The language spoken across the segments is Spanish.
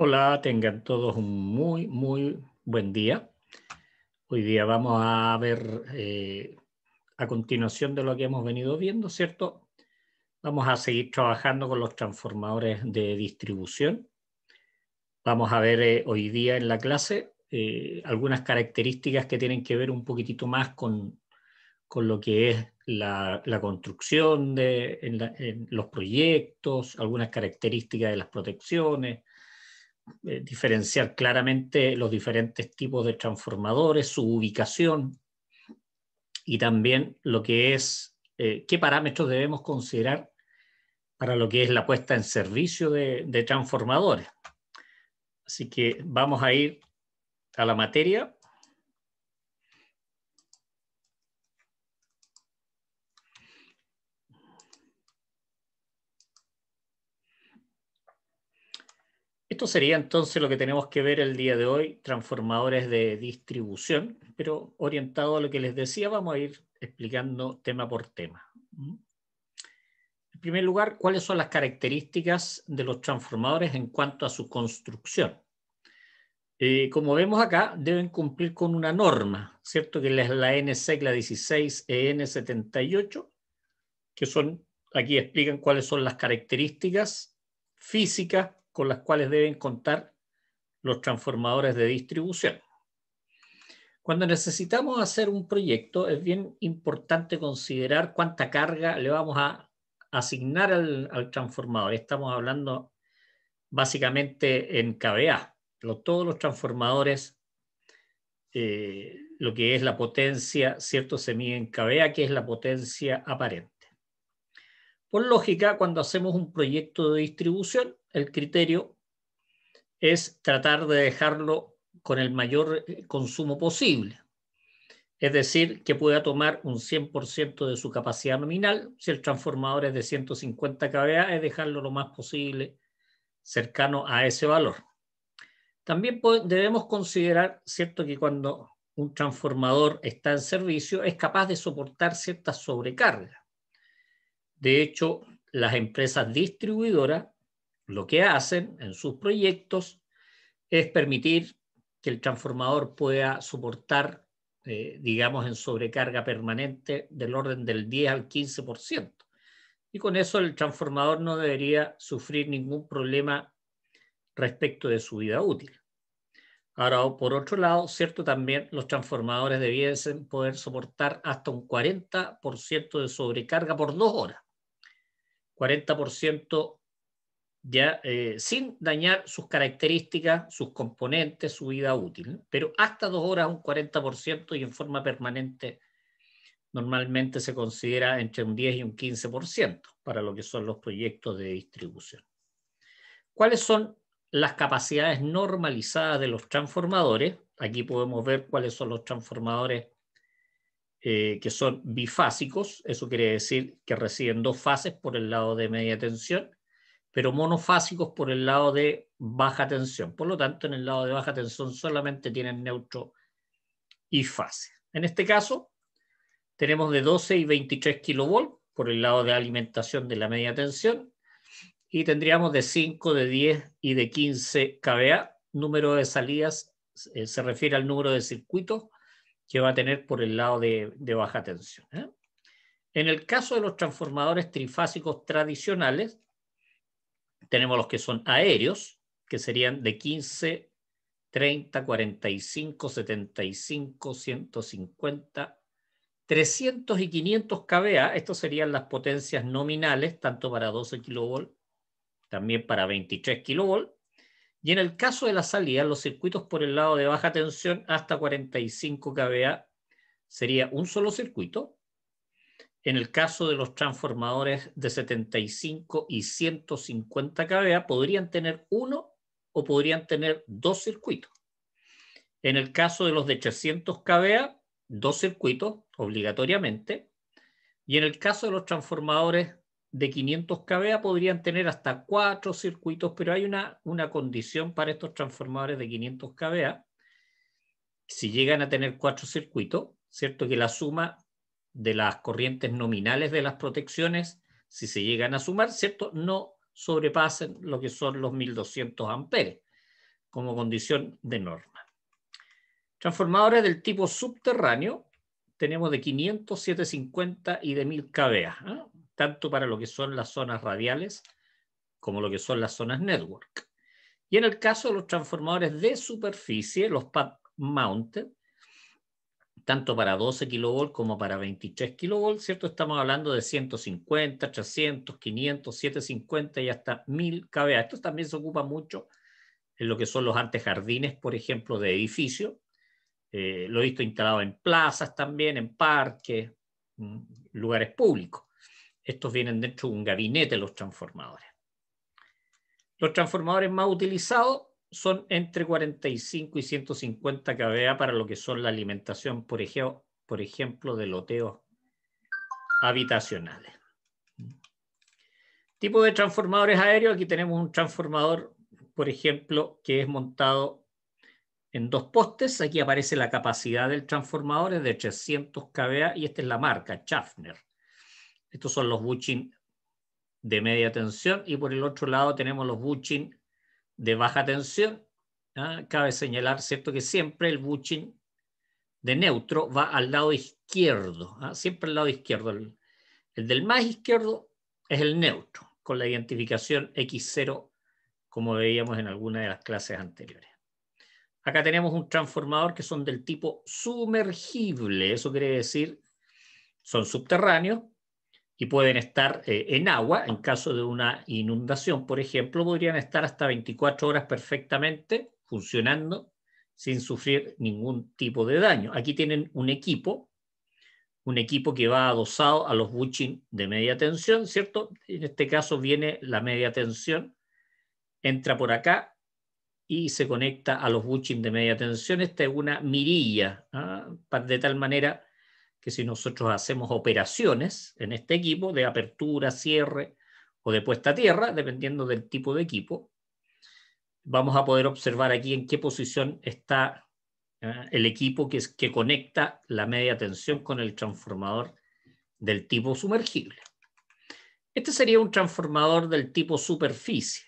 Hola, tengan todos un muy buen día. Hoy día vamos a ver, a continuación de lo que hemos venido viendo, ¿cierto? Vamos a seguir trabajando con los transformadores de distribución. Vamos a ver hoy día en la clase algunas características que tienen que ver un poquitito más con lo que es la construcción en los proyectos, algunas características de las protecciones, diferenciar claramente los diferentes tipos de transformadores, su ubicación y también lo que es qué parámetros debemos considerar para lo que es la puesta en servicio de transformadores. Así que vamos a ir a la materia. Esto sería entonces lo que tenemos que ver el día de hoy, transformadores de distribución, pero orientado a lo que les decía, vamos a ir explicando tema por tema. En primer lugar, ¿cuáles son las características de los transformadores en cuanto a su construcción? Como vemos acá, deben cumplir con una norma, ¿cierto? Que es la NSEC, la 16 EN78, que son, aquí explican cuáles son las características físicas con las cuales deben contar los transformadores de distribución. Cuando necesitamos hacer un proyecto, es bien importante considerar cuánta carga le vamos a asignar al transformador. Estamos hablando básicamente en kVA. Todos los transformadores, lo que es la potencia, ¿cierto? Se mide en kVA, que es la potencia aparente. Por lógica, cuando hacemos un proyecto de distribución, el criterio es tratar de dejarlo con el mayor consumo posible. Es decir, que pueda tomar un 100% de su capacidad nominal. Si el transformador es de 150 kVA, es dejarlo lo más posible cercano a ese valor. También debemos considerar, ¿cierto?, que cuando un transformador está en servicio es capaz de soportar ciertas sobrecargas. De hecho, las empresas distribuidoras lo que hacen en sus proyectos es permitir que el transformador pueda soportar, digamos, en sobrecarga permanente del orden del 10 al 15%. Y con eso el transformador no debería sufrir ningún problema respecto de su vida útil. Ahora, por otro lado, cierto, también los transformadores debiesen poder soportar hasta un 40% de sobrecarga por 2 horas. 40% ya sin dañar sus características, sus componentes, su vida útil, ¿no? Pero hasta 2 horas un 40% y en forma permanente normalmente se considera entre un 10 y un 15% para lo que son los proyectos de distribución. ¿Cuáles son las capacidades normalizadas de los transformadores? Aquí podemos ver cuáles son los transformadores que son bifásicos. Eso quiere decir que reciben 2 fases por el lado de media tensión, pero monofásicos por el lado de baja tensión. Por lo tanto, en el lado de baja tensión solamente tienen neutro y fase. En este caso, tenemos de 12 y 23 kilovolts por el lado de alimentación de la media tensión y tendríamos de 5, de 10 y de 15 kVA. Número de salidas se refiere al número de circuitos que va a tener por el lado de baja tensión. En el caso de los transformadores trifásicos tradicionales, tenemos los que son aéreos, que serían de 15, 30, 45, 75, 150, 300 y 500 kVA. Estos serían las potencias nominales, tanto para 12 kV, también para 23 kV. Y en el caso de la salida, los circuitos por el lado de baja tensión hasta 45 kVA sería un solo circuito. En el caso de los transformadores de 75 y 150 kVA, podrían tener uno o podrían tener 2 circuitos. En el caso de los de 300 kVA, 2 circuitos obligatoriamente. Y en el caso de los transformadores de 500 kVA, podrían tener hasta 4 circuitos, pero hay una condición para estos transformadores de 500 kVA. Si llegan a tener 4 circuitos, ¿cierto?, que la suma de las corrientes nominales de las protecciones, si se llegan a sumar, ¿cierto?, no sobrepasen lo que son los 1200 amperes. como condición de norma. Transformadores del tipo subterráneo tenemos de 500, 750 y de 1000 kVA, ¿eh? Tanto para lo que son las zonas radiales como lo que son las zonas network. Y en el caso de los transformadores de superficie, los pad mounted, tanto para 12 kV como para 23 kV, ¿cierto? Estamos hablando de 150, 300, 500, 750 y hasta 1000 kVA. Esto también se ocupa mucho en lo que son los antejardines, por ejemplo, de edificios. Lo he visto instalado en plazas también, en parques, lugares públicos. Estos vienen dentro de un gabinete, los transformadores. Los transformadores más utilizados son entre 45 y 150 kVA para lo que son la alimentación, por ejemplo, de loteos habitacionales. Tipo de transformadores aéreos, aquí tenemos un transformador, por ejemplo, que es montado en 2 postes. Aquí aparece la capacidad del transformador, es de 300 kVA y esta es la marca, Schaffner. Estos son los bushings de media tensión y por el otro lado tenemos los bushings de baja tensión. Cabe señalar, ¿cierto?, que siempre el bushing de neutro va al lado izquierdo, siempre al lado izquierdo. El del más izquierdo es el neutro, con la identificación X0, como veíamos en alguna de las clases anteriores. Acá tenemos un transformador que son del tipo sumergible, eso quiere decir son subterráneos y pueden estar en agua. En caso de una inundación, por ejemplo, podrían estar hasta 24 horas perfectamente funcionando sin sufrir ningún tipo de daño. Aquí tienen un equipo que va adosado a los bushings de media tensión, ¿cierto? En este caso viene la media tensión, entra por acá y se conecta a los bushings de media tensión. Esta es una mirilla, de tal manera que si nosotros hacemos operaciones en este equipo de apertura, cierre o de puesta a tierra, dependiendo del tipo de equipo, vamos a poder observar aquí en qué posición está el equipo que conecta la media tensión con el transformador del tipo sumergible. Este sería un transformador del tipo superficie.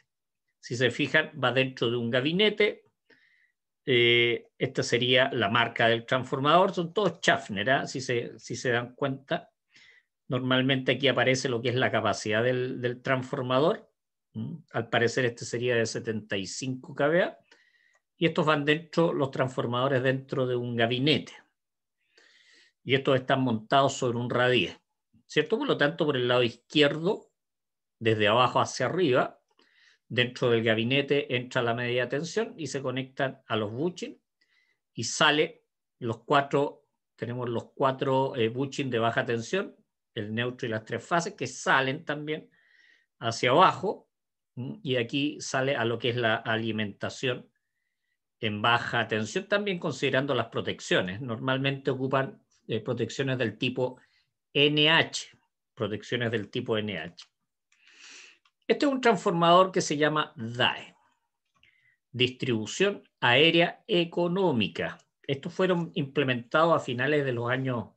Si se fijan, va dentro de un gabinete. Esta sería la marca del transformador, son todos Schaffner, si se dan cuenta. Normalmente aquí aparece lo que es la capacidad del transformador. Al parecer este sería de 75 kVA. Y estos van dentro, los transformadores dentro de un gabinete. Y estos están montados sobre un radier, ¿cierto? Por lo tanto, por el lado izquierdo, desde abajo hacia arriba, dentro del gabinete entra la media tensión y se conectan a los bushings y sale tenemos los 4 bushings de baja tensión, el neutro y las 3 fases, que salen también hacia abajo, y aquí sale a lo que es la alimentación en baja tensión, también considerando las protecciones. Normalmente ocupan protecciones del tipo NH, protecciones del tipo NH. Este es un transformador que se llama DAE, Distribución Aérea Económica. Estos fueron implementados a finales de los años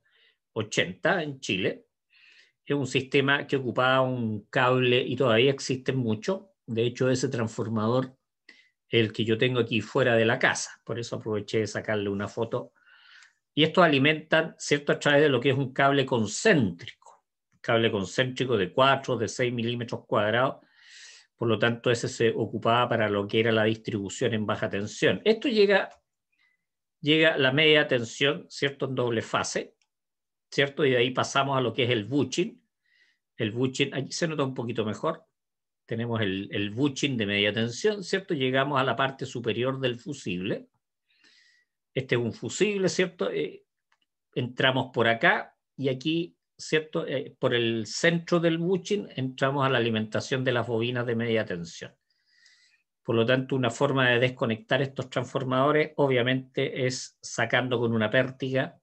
80 en Chile. Es un sistema que ocupaba un cable y todavía existen muchos. De hecho, ese transformador es el que yo tengo aquí fuera de la casa. Por eso aproveché de sacarle una foto. Y estos alimentan, ¿cierto?, a través de lo que es un cable concéntrico. Cable concéntrico de 4, de 6 milímetros cuadrados. Por lo tanto, ese se ocupaba para lo que era la distribución en baja tensión. Esto llega la media tensión, ¿cierto?, en doble fase, ¿cierto? Y de ahí pasamos a lo que es el bushing. El bushing, aquí se nota un poquito mejor. Tenemos el bushing de media tensión, ¿cierto? Llegamos a la parte superior del fusible. Este es un fusible, ¿cierto? Entramos por acá y aquí, ¿cierto? Por el centro del bushing entramos a la alimentación de las bobinas de media tensión. Por lo tanto, una forma de desconectar estos transformadores, obviamente, es sacando con una pértiga,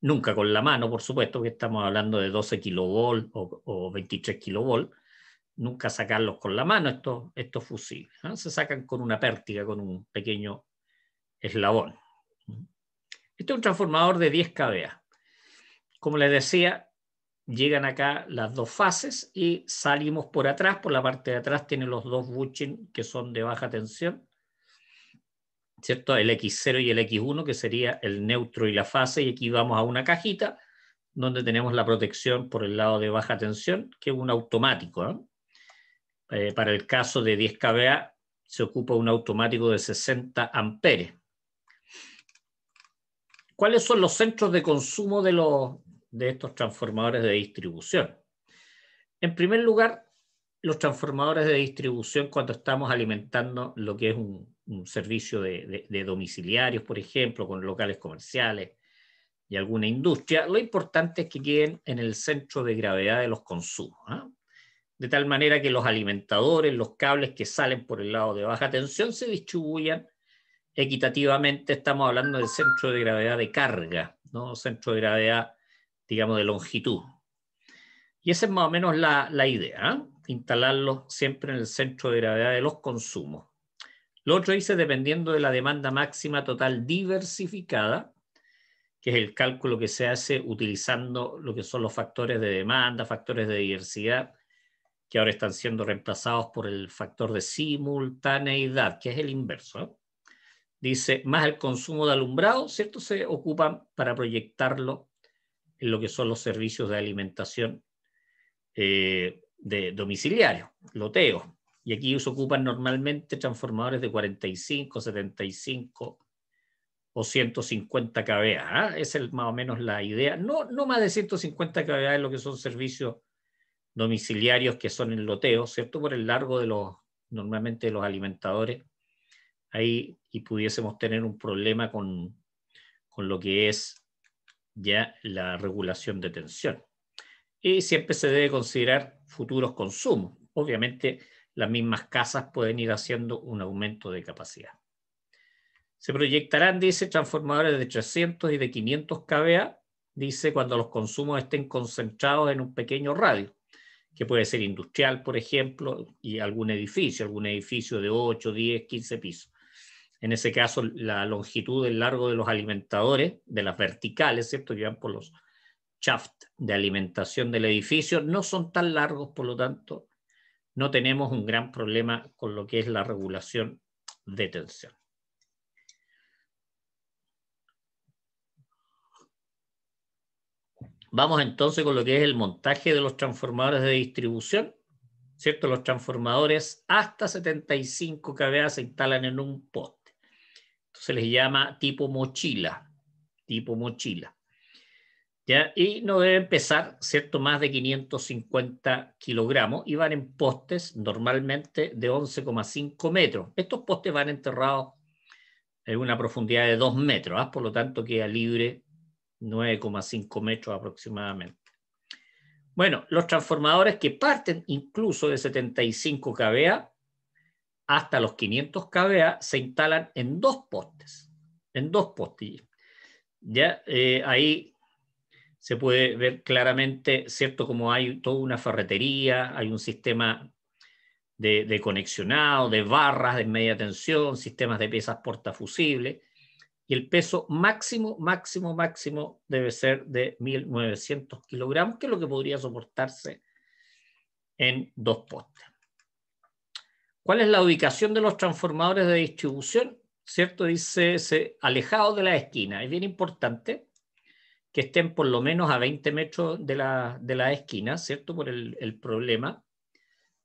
nunca con la mano, por supuesto, que estamos hablando de 12 kilovolts o 23 kilovolts, nunca sacarlos con la mano estos fusibles, ¿no? Se sacan con una pértiga, con un pequeño eslabón. Este es un transformador de 10 kVA. Como les decía, llegan acá las 2 fases y salimos por atrás. Por la parte de atrás tienen los 2 bushings que son de baja tensión. ¿cierto? El X0 y el X1, que sería el neutro y la fase, y aquí vamos a una cajita donde tenemos la protección por el lado de baja tensión, que es un automático, ¿no? Para el caso de 10 kVA se ocupa un automático de 60 amperes. ¿Cuáles son los centros de consumo de estos transformadores de distribución? En primer lugar, los transformadores de distribución, cuando estamos alimentando lo que es un servicio de domiciliarios, por ejemplo, con locales comerciales y alguna industria, lo importante es que queden en el centro de gravedad de los consumos, ¿eh? De tal manera que los alimentadores, los cables que salen por el lado de baja tensión se distribuyan equitativamente. Estamos hablando del centro de gravedad de carga, ¿no? Centro de gravedad, digamos, de longitud. Y esa es más o menos la idea, ¿eh? Instalarlo siempre en el centro de gravedad de los consumos. Lo otro dice, dependiendo de la demanda máxima total diversificada, que es el cálculo que se hace utilizando lo que son los factores de demanda, factores de diversidad, que ahora están siendo reemplazados por el factor de simultaneidad, que es el inverso, ¿eh? Dice, más el consumo de alumbrado, ¿cierto? Se ocupan para proyectarlo en lo que son los servicios de alimentación de domiciliario, loteo. Y aquí se ocupan normalmente transformadores de 45, 75 o 150 kVA. ¿Eh? Esa es más o menos la idea. No más de 150 kVA es lo que son servicios domiciliarios que son en loteo, ¿cierto? Por el largo de normalmente de los alimentadores. Ahí y pudiésemos tener un problema con lo que es ya la regulación de tensión. Y siempre se debe considerar futuros consumos. Obviamente, las mismas casas pueden ir haciendo un aumento de capacidad. Se proyectarán, dice, transformadores de 300 y de 500 kVA, dice, cuando los consumos estén concentrados en un pequeño radio, que puede ser industrial, por ejemplo, y algún edificio de 8, 10, 15 pisos. En ese caso, la longitud del largo de los alimentadores, de las verticales, ¿cierto?, que van por los shaft de alimentación del edificio, no son tan largos, por lo tanto, no tenemos un gran problema con lo que es la regulación de tensión. Vamos entonces con lo que es el montaje de los transformadores de distribución, ¿cierto? Los transformadores hasta 75 kVA se instalan en un poste. Se les llama tipo mochila, ¿ya? Y no deben pesar, ¿cierto?, más de 550 kilogramos y van en postes normalmente de 11,5 metros. Estos postes van enterrados en una profundidad de 2 metros, ¿eh? Por lo tanto queda libre 9,5 metros aproximadamente. Bueno, los transformadores que parten incluso de 75 kVA hasta los 500 kVA se instalan en dos postes, Ya ahí se puede ver claramente, ¿cierto?, como hay toda una ferretería, hay un sistema de conexionado, de barras de media tensión, sistemas de piezas portafusibles, y el peso máximo debe ser de 1.900 kilogramos, que es lo que podría soportarse en dos postes. ¿Cuál es la ubicación de los transformadores de distribución? ¿Cierto? Dice, alejados de la esquina. Es bien importante que estén por lo menos a 20 metros de la esquina, ¿cierto? Por el problema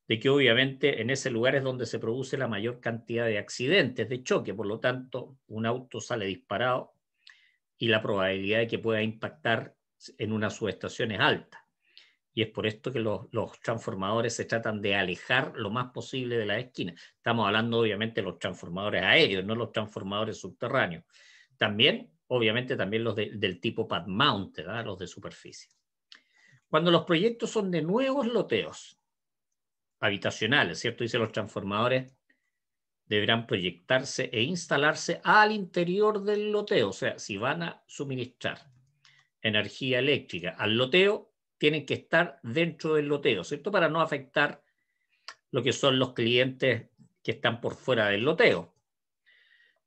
de que obviamente en ese lugar es donde se produce la mayor cantidad de accidentes de choque. Por lo tanto, un auto sale disparado y la probabilidad de que pueda impactar en una subestación es alta. Y es por esto que los transformadores se tratan de alejar lo más posible de la esquina. Estamos hablando obviamente de los transformadores aéreos, no los transformadores subterráneos. También, obviamente, también los del tipo pad mount, ¿verdad?, los de superficie. Cuando los proyectos son de nuevos loteos habitacionales, ¿cierto? Dice, los transformadores deberán proyectarse e instalarse al interior del loteo. O sea, si van a suministrar energía eléctrica al loteo, tienen que estar dentro del loteo, ¿cierto? Para no afectar lo que son los clientes que están por fuera del loteo.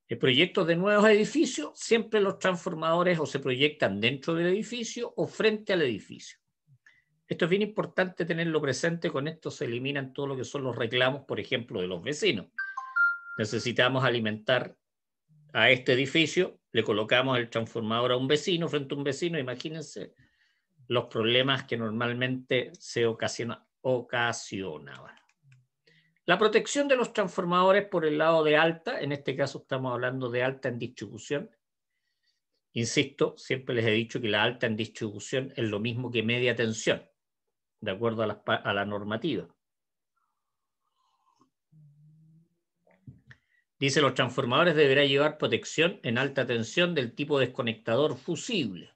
El proyecto de nuevos edificios, siempre los transformadores o se proyectan dentro del edificio o frente al edificio. Esto es bien importante tenerlo presente, con esto se eliminan todo lo que son los reclamos, por ejemplo, de los vecinos. Necesitamos alimentar a este edificio, le colocamos el transformador a un vecino, frente a un vecino, imagínense los problemas que normalmente se ocasionaban. La protección de los transformadores por el lado de alta, en este caso estamos hablando de alta en distribución. Insisto, siempre les he dicho que la alta en distribución es lo mismo que media tensión, de acuerdo a la normativa. Dice, los transformadores deberán llevar protección en alta tensión del tipo desconectador fusible.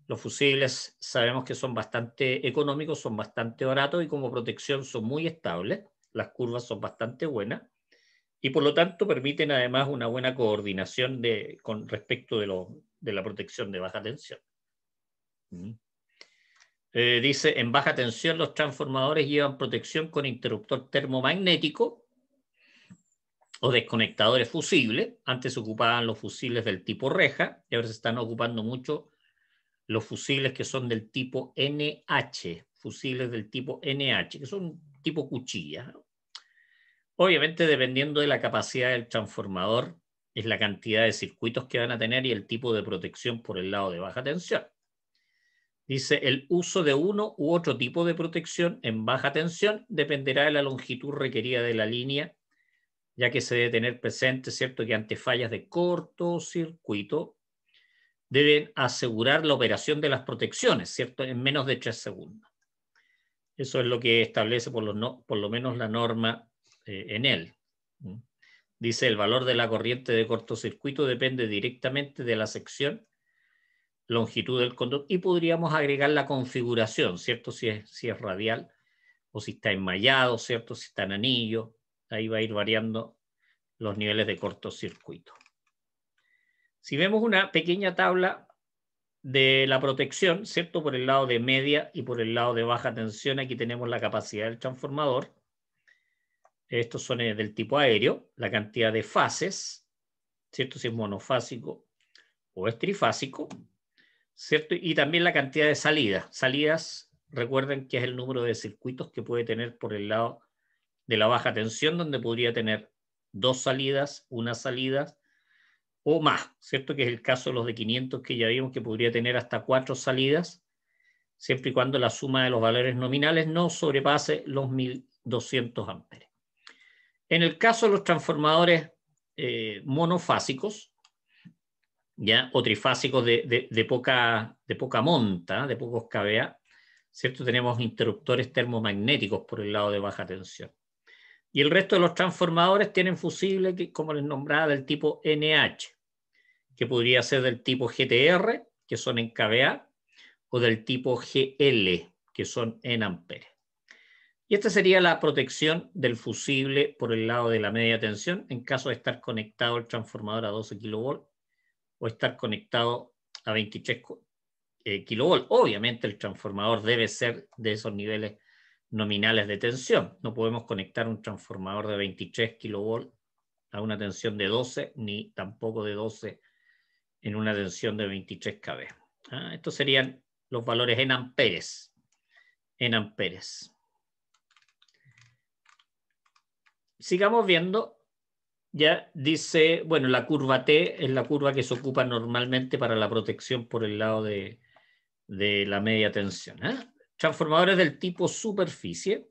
Los fusibles sabemos que son bastante económicos, son bastante baratos y como protección son muy estables. Las curvas son bastante buenas y por lo tanto permiten además una buena coordinación con respecto de la protección de baja tensión. Dice, en baja tensión los transformadores llevan protección con interruptor termomagnético o desconectadores fusibles. Antes se ocupaban los fusibles del tipo reja y ahora se están ocupando mucho los fusibles que son del tipo NH, fusibles del tipo NH, que son tipo cuchilla, ¿no? Obviamente, dependiendo de la capacidad del transformador, es la cantidad de circuitos que van a tener y el tipo de protección por el lado de baja tensión. Dice, el uso de uno u otro tipo de protección en baja tensión dependerá de la longitud requerida de la línea, ya que se debe tener presente, ¿cierto?, que ante fallas de cortocircuito deben asegurar la operación de las protecciones, ¿cierto?, en menos de 3 segundos. Eso es lo que establece por lo menos la norma en él. Dice, el valor de la corriente de cortocircuito depende directamente de la sección, longitud del conductor, y podríamos agregar la configuración, ¿cierto?, si es radial o si está enmallado, ¿cierto?, si está en anillo. Ahí va a ir variando los niveles de cortocircuito. Si vemos una pequeña tabla de la protección, ¿cierto?, por el lado de media y por el lado de baja tensión, aquí tenemos la capacidad del transformador. Estos son del tipo aéreo, la cantidad de fases, ¿cierto?, si es monofásico o es trifásico, ¿cierto? Y también la cantidad de salidas. Salidas, recuerden que es el número de circuitos que puede tener por el lado de la baja tensión, donde podría tener 2 salidas, una salida o más, ¿cierto? Que es el caso de los de 500 que ya vimos que podría tener hasta 4 salidas, siempre y cuando la suma de los valores nominales no sobrepase los 1200 amperes. En el caso de los transformadores monofásicos, ¿ya?, o trifásicos de poca monta, de pocos kVA, ¿cierto?, tenemos interruptores termomagnéticos por el lado de baja tensión. Y el resto de los transformadores tienen fusibles, como les nombraba, del tipo NH, que podría ser del tipo GTR, que son en kVA, o del tipo GL, que son en amperes. Y esta sería la protección del fusible por el lado de la media tensión en caso de estar conectado el transformador a 12 kV o estar conectado a 23 kV. Obviamente el transformador debe ser de esos niveles nominales de tensión. No podemos conectar un transformador de 23 kV a una tensión de 12, ni tampoco de 12 en una tensión de 23 kV. Estos serían los valores en amperes. En amperes. Sigamos viendo. Ya dice, bueno, la curva T es la curva que se ocupa normalmente para la protección por el lado de la media tensión. Transformadores del tipo superficie.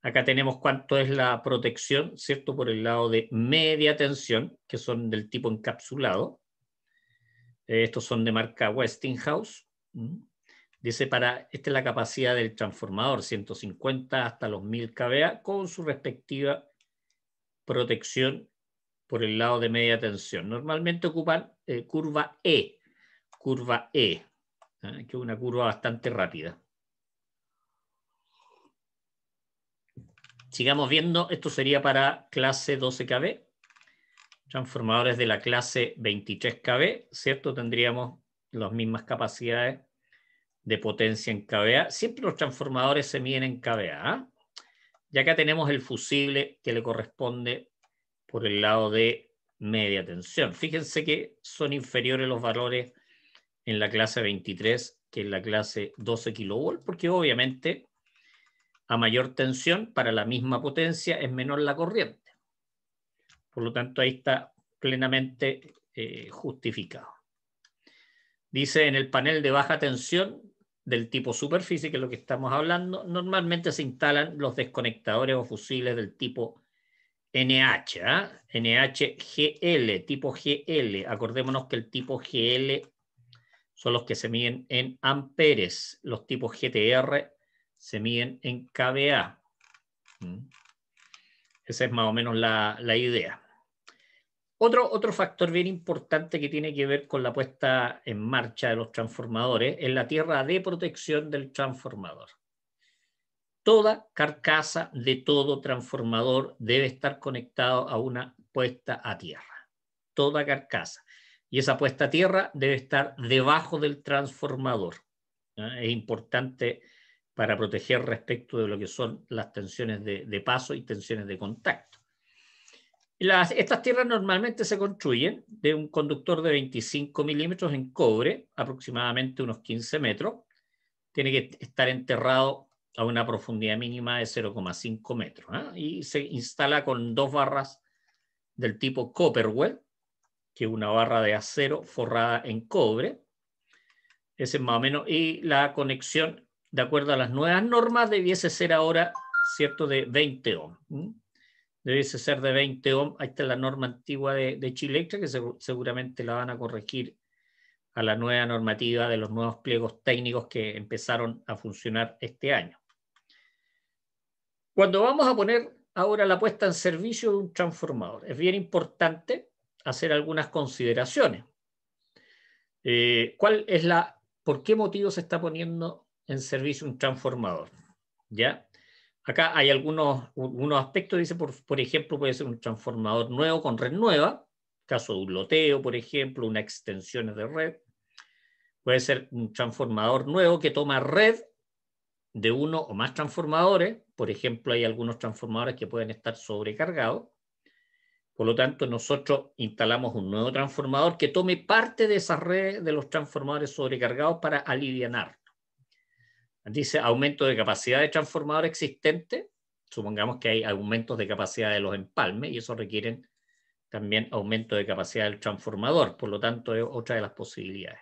Acá tenemos cuánto es la protección, ¿cierto?, por el lado de media tensión, que son del tipo encapsulado. Estos son de marca Westinghouse. Dice, esta es la capacidad del transformador, 150 hasta los 1000 kVA, con su respectiva protección por el lado de media tensión. Normalmente ocupan curva E, que es una curva bastante rápida. Sigamos viendo, esto sería para clase 12 kV. Transformadores de la clase 23 kV, ¿cierto? Tendríamos las mismas capacidades de potencia en kVA. Siempre los transformadores se miden en kVA. Y acá tenemos el fusible que le corresponde por el lado de media tensión. Fíjense que son inferiores los valores en la clase 23 que en la clase 12 kV, porque obviamente a mayor tensión para la misma potencia es menor la corriente. Por lo tanto, ahí está plenamente justificado. Dice en el panel de baja tensión del tipo superficie, que es lo que estamos hablando, normalmente se instalan los desconectadores o fusibles del tipo NH, NHGL, tipo GL. Acordémonos que el tipo GL son los que se miden en amperes, los tipos GTR se miden en kVA. Esa es más o menos la idea. Otro factor bien importante que tiene que ver con la puesta en marcha de los transformadores es la tierra de protección del transformador. Toda carcasa de todo transformador debe estar conectado a una puesta a tierra. Toda carcasa. Y esa puesta a tierra debe estar debajo del transformador. Es importante para proteger respecto de lo que son las tensiones de paso y tensiones de contacto. Estas tierras normalmente se construyen de un conductor de 25 milímetros en cobre, aproximadamente unos 15 metros. Tiene que estar enterrado a una profundidad mínima de 0,5 metros. Y se instala con 2 barras del tipo Copperwell, que es una barra de acero forrada en cobre. Ese es más o menos. Y la conexión, de acuerdo a las nuevas normas, debiese ser ahora, ¿cierto?, de 20 ohms. Debiese ser de 20 ohms. Ahí está la norma antigua de Chilectra, que seguramente la van a corregir a la nueva normativa de los nuevos pliegos técnicos que empezaron a funcionar este año. Cuando vamos a poner ahora la puesta en servicio de un transformador, es bien importante hacer algunas consideraciones. ¿Por qué motivo se está poniendo en servicio un transformador? ¿Ya? Acá hay algunos aspectos, dice, por ejemplo, puede ser un transformador nuevo con red nueva, caso de un loteo, por ejemplo, una extensión de red. Puede ser un transformador nuevo que toma red de uno o más transformadores. Por ejemplo, hay algunos transformadores que pueden estar sobrecargados. Por lo tanto, nosotros instalamos un nuevo transformador que tome parte de esa red de los transformadores sobrecargados para alivianarlo. Dice aumento de capacidad de transformador existente. Supongamos que hay aumentos de capacidad de los empalmes y eso requieren también aumento de capacidad del transformador. Por lo tanto, es otra de las posibilidades.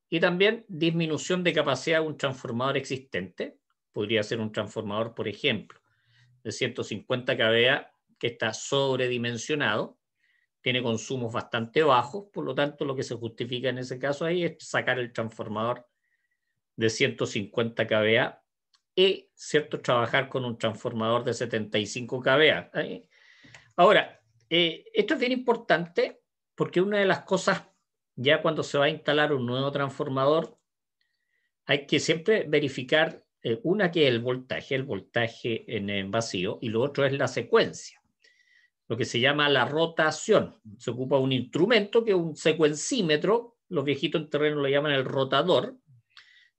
Y también disminución de capacidad de un transformador existente. Podría ser un transformador, por ejemplo, de 150 kVA que está sobredimensionado, tiene consumos bastante bajos, por lo tanto lo que se justifica en ese caso ahí es sacar el transformador de 150 kVA y, ¿cierto?, trabajar con un transformador de 75 kVA. Ahora, esto es bien importante porque una de las cosas, ya cuando se va a instalar un nuevo transformador, hay que siempre verificar, una que es el voltaje en vacío, y lo otro es la secuencia, lo que se llama la rotación. Se ocupa un instrumento que es un secuencímetro, los viejitos en terreno lo llaman el rotador,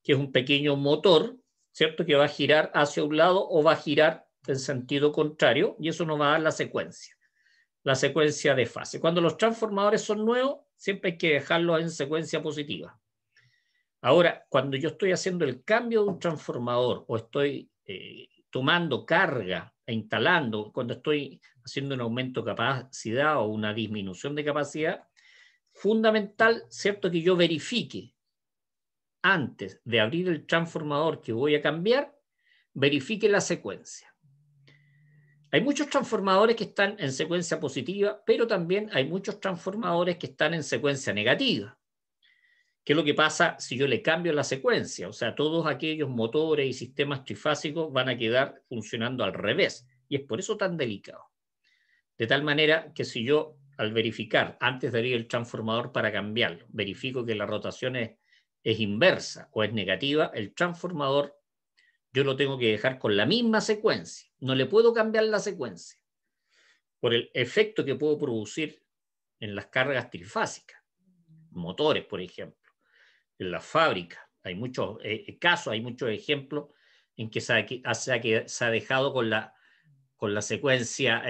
que es un pequeño motor, ¿cierto?, que va a girar hacia un lado o va a girar en sentido contrario, y eso nos va a dar la secuencia de fase. Cuando los transformadores son nuevos, siempre hay que dejarlos en secuencia positiva. Ahora, cuando yo estoy haciendo el cambio de un transformador o estoy tomando carga e instalando, cuando estoy haciendo un aumento de capacidad o una disminución de capacidad, fundamental, ¿cierto?, que yo verifique antes de abrir el transformador que voy a cambiar, verifique la secuencia. Hay muchos transformadores que están en secuencia positiva, pero también hay muchos transformadores que están en secuencia negativa. ¿Qué es lo que pasa si yo le cambio la secuencia? O sea, todos aquellos motores y sistemas trifásicos van a quedar funcionando al revés. Y es por eso tan delicado. De tal manera que si yo, al verificar, antes de abrir el transformador para cambiarlo, verifico que la rotación es inversa o es negativa, el transformador yo lo tengo que dejar con la misma secuencia. No le puedo cambiar la secuencia por el efecto que puedo producir en las cargas trifásicas. Motores, por ejemplo. En la fábrica hay muchos casos, hay muchos ejemplos en que se ha dejado con la secuencia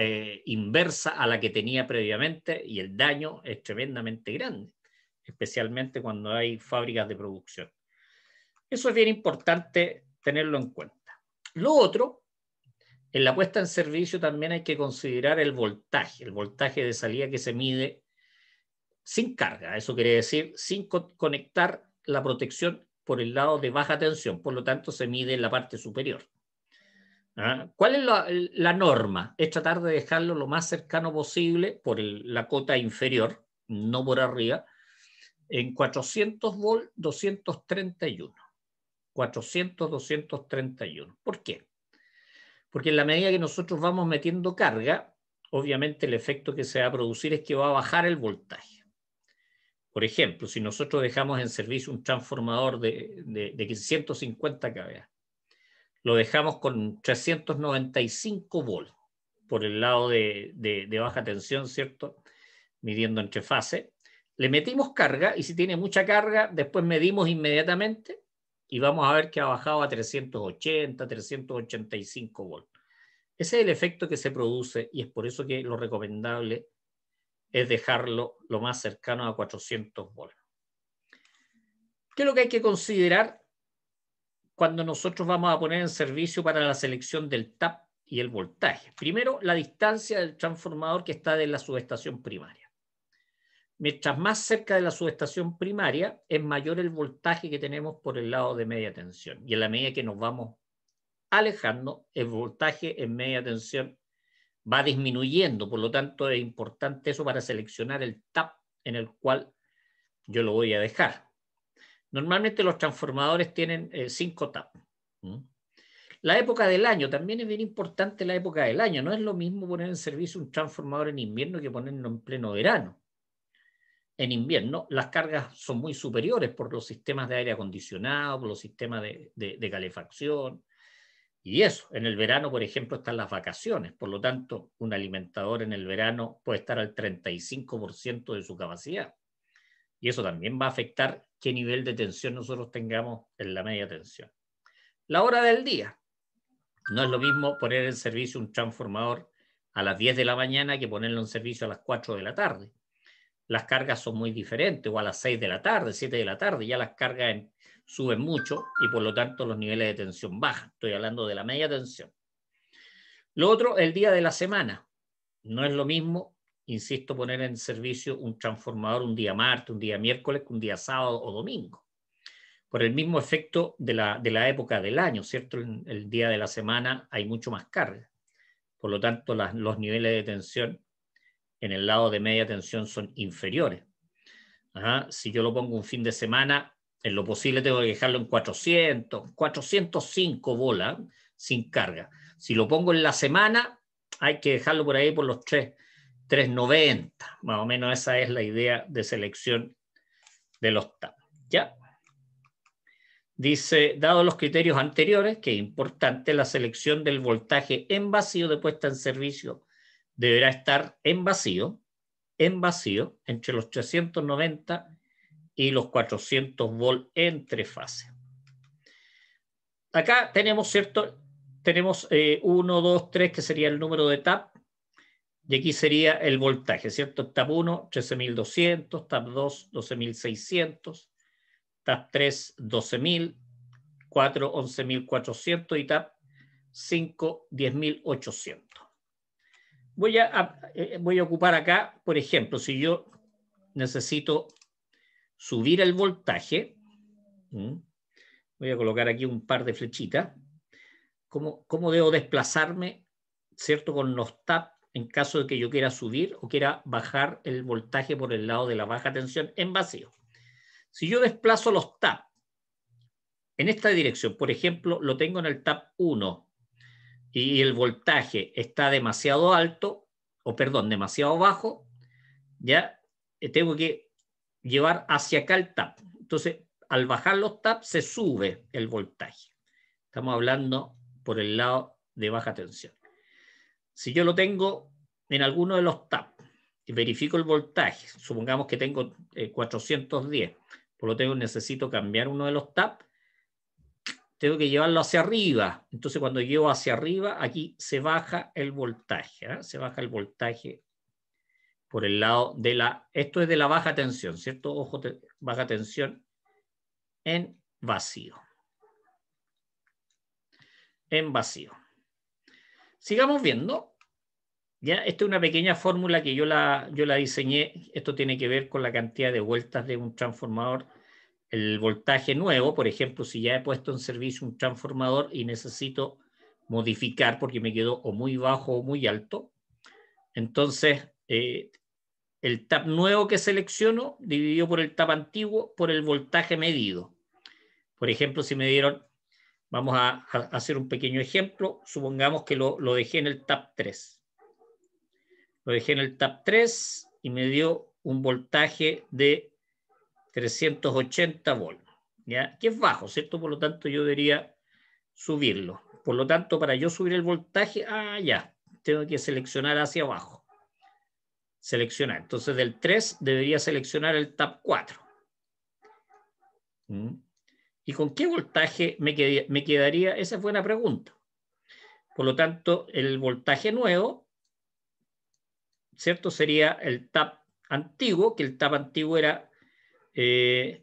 inversa a la que tenía previamente, y el daño es tremendamente grande, especialmente cuando hay fábricas de producción. Eso es bien importante tenerlo en cuenta. Lo otro En la puesta en servicio también hay que considerar el voltaje de salida que se mide sin carga. Eso quiere decir sin conectar la protección por el lado de baja tensión. Por lo tanto, se mide en la parte superior. ¿Cuál es la norma? Es tratar de dejarlo lo más cercano posible por la cota inferior, no por arriba, en 400 volt 231. 400, 231. ¿Por qué? Porque en la medida que nosotros vamos metiendo carga, obviamente el efecto que se va a producir es que va a bajar el voltaje. Por ejemplo, si nosotros dejamos en servicio un transformador de 150 kVA, lo dejamos con 395 volts por el lado de baja tensión, ¿cierto? Midiendo entre fases. Le metimos carga y si tiene mucha carga, después medimos inmediatamente y vamos a ver que ha bajado a 380, 385 volts. Ese es el efecto que se produce y es por eso que lo recomendable es dejarlo lo más cercano a 400 volts. ¿Qué es lo que hay que considerar cuando nosotros vamos a poner en servicio para la selección del tap y el voltaje? Primero, la distancia del transformador que está de la subestación primaria. Mientras más cerca de la subestación primaria, es mayor el voltaje que tenemos por el lado de media tensión. Y en la medida que nos vamos alejando, el voltaje en media tensión va disminuyendo. Por lo tanto, es importante eso para seleccionar el tap en el cual yo lo voy a dejar. Normalmente los transformadores tienen 5 taps. La época del año, también es bien importante la época del año. No es lo mismo poner en servicio un transformador en invierno que ponerlo en pleno verano. En invierno las cargas son muy superiores por los sistemas de aire acondicionado, por los sistemas de calefacción. Y eso, en el verano, por ejemplo, están las vacaciones. Por lo tanto, un alimentador en el verano puede estar al 35% de su capacidad. Y eso también va a afectar qué nivel de tensión nosotros tengamos en la media tensión. La hora del día. No es lo mismo poner en servicio un transformador a las 10 de la mañana que ponerlo en servicio a las 4 de la tarde. Las cargas son muy diferentes, o a las 6 de la tarde, 7 de la tarde, ya las cargas suben mucho y por lo tanto los niveles de tensión bajan. Estoy hablando de la media tensión. Lo otro, el día de la semana. No es lo mismo, insisto, poner en servicio un transformador un día martes, un día miércoles, que un día sábado o domingo. Por el mismo efecto de la época del año, ¿cierto? El día de la semana hay mucho más carga. Por lo tanto, los niveles de tensión en el lado de media tensión son inferiores. Si yo lo pongo un fin de semana, en lo posible tengo que dejarlo en 400, 405 bolas sin carga. Si lo pongo en la semana, hay que dejarlo por ahí por los 390. Más o menos esa es la idea de selección de los TAP. ¿Ya? Dice, dado los criterios anteriores, que es importante, la selección del voltaje en vacío de puesta en servicio deberá estar en vacío, entre los 390 y los 400 volts entre fases. Acá tenemos, ¿cierto? Tenemos 1, 2, 3, que sería el número de TAP, y aquí sería el voltaje, ¿cierto? TAP 1, 13.200, TAP 2, 12.600, TAP 3, 12.000, 4, 11.400 y TAP 5, 10.800. Voy a ocupar acá, por ejemplo, si yo necesito subir el voltaje, voy a colocar aquí un par de flechitas, ¿cómo debo desplazarme, ¿cierto? Con los TAP en caso de que yo quiera subir o quiera bajar el voltaje por el lado de la baja tensión en vacío. Si yo desplazo los TAP en esta dirección, por ejemplo, lo tengo en el TAP 1 y el voltaje está demasiado alto, o perdón, demasiado bajo, ya tengo que llevar hacia acá el TAP. Entonces, al bajar los TAP se sube el voltaje. Estamos hablando por el lado de baja tensión. Si yo lo tengo en alguno de los TAP y verifico el voltaje, supongamos que tengo 410, por lo tanto necesito cambiar uno de los TAP, tengo que llevarlo hacia arriba. Entonces, cuando llevo hacia arriba, aquí se baja el voltaje. Se baja el voltaje por el lado de esto es de la baja tensión, ¿cierto? Ojo, baja tensión en vacío. En vacío. Sigamos viendo. Ya, esta es una pequeña fórmula que yo la diseñé. Esto tiene que ver con la cantidad de vueltas de un transformador. El voltaje nuevo, por ejemplo, si ya he puesto en servicio un transformador y necesito modificar porque me quedó o muy bajo o muy alto, entonces el tap nuevo que selecciono dividido por el tap antiguo por el voltaje medido. Por ejemplo, si me dieron, vamos a hacer un pequeño ejemplo, supongamos que lo dejé en el tap 3. Lo dejé en el tap 3 y me dio un voltaje de 380 volts, ¿ya? Que es bajo, ¿cierto? Por lo tanto, yo debería subirlo. Por lo tanto, para yo subir el voltaje, ya, tengo que seleccionar hacia abajo. Seleccionar. Entonces, del 3 debería seleccionar el tap 4. ¿Y con qué voltaje me quedaría? Esa es buena pregunta. Por lo tanto, el voltaje nuevo, ¿cierto? Sería el tap antiguo, que el tap antiguo era el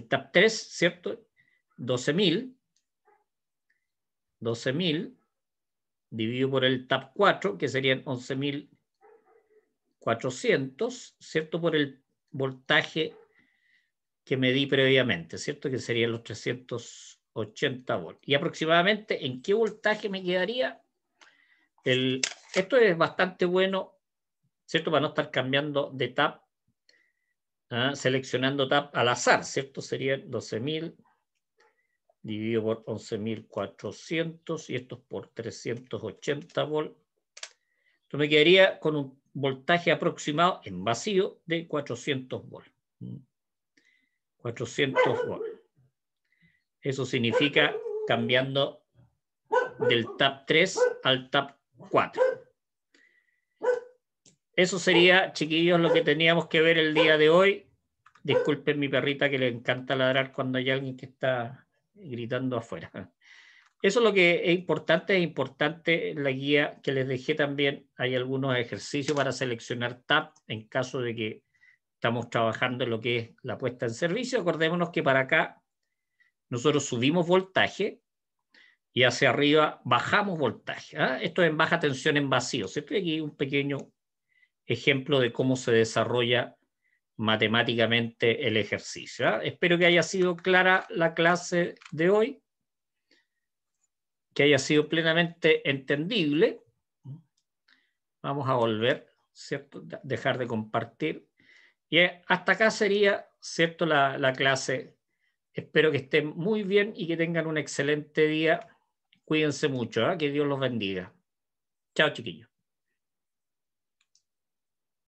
tap 3, ¿cierto? 12.000 dividido por el tap 4, que serían 11.400, ¿cierto? Por el voltaje que medí previamente, ¿cierto? Que serían los 380 volts. Y aproximadamente, ¿en qué voltaje me quedaría? Esto es bastante bueno, ¿cierto? Para no estar cambiando de tap, seleccionando tap al azar, ¿cierto? Serían 12.000 dividido por 11.400 y esto es por 380 volts. Entonces me quedaría con un voltaje aproximado en vacío de 400 volts. 400 volts. Eso significa cambiando del tap 3 al tap 4. Eso sería, chiquillos, lo que teníamos que ver el día de hoy. Disculpen mi perrita que le encanta ladrar cuando hay alguien que está gritando afuera. Eso es lo que es importante en la guía que les dejé también. Hay algunos ejercicios para seleccionar tap en caso de que estamos trabajando en lo que es la puesta en servicio. Acordémonos que para acá nosotros subimos voltaje y hacia arriba bajamos voltaje. Esto es en baja tensión en vacío. ¿Cierto? Aquí un pequeño ejemplo de cómo se desarrolla matemáticamente el ejercicio. Espero que haya sido clara la clase de hoy, que haya sido plenamente entendible. Vamos a volver, ¿cierto? Dejar de compartir. Y hasta acá sería, ¿cierto? La clase. Espero que estén muy bien y que tengan un excelente día. Cuídense mucho, que Dios los bendiga. Chao, chiquillos.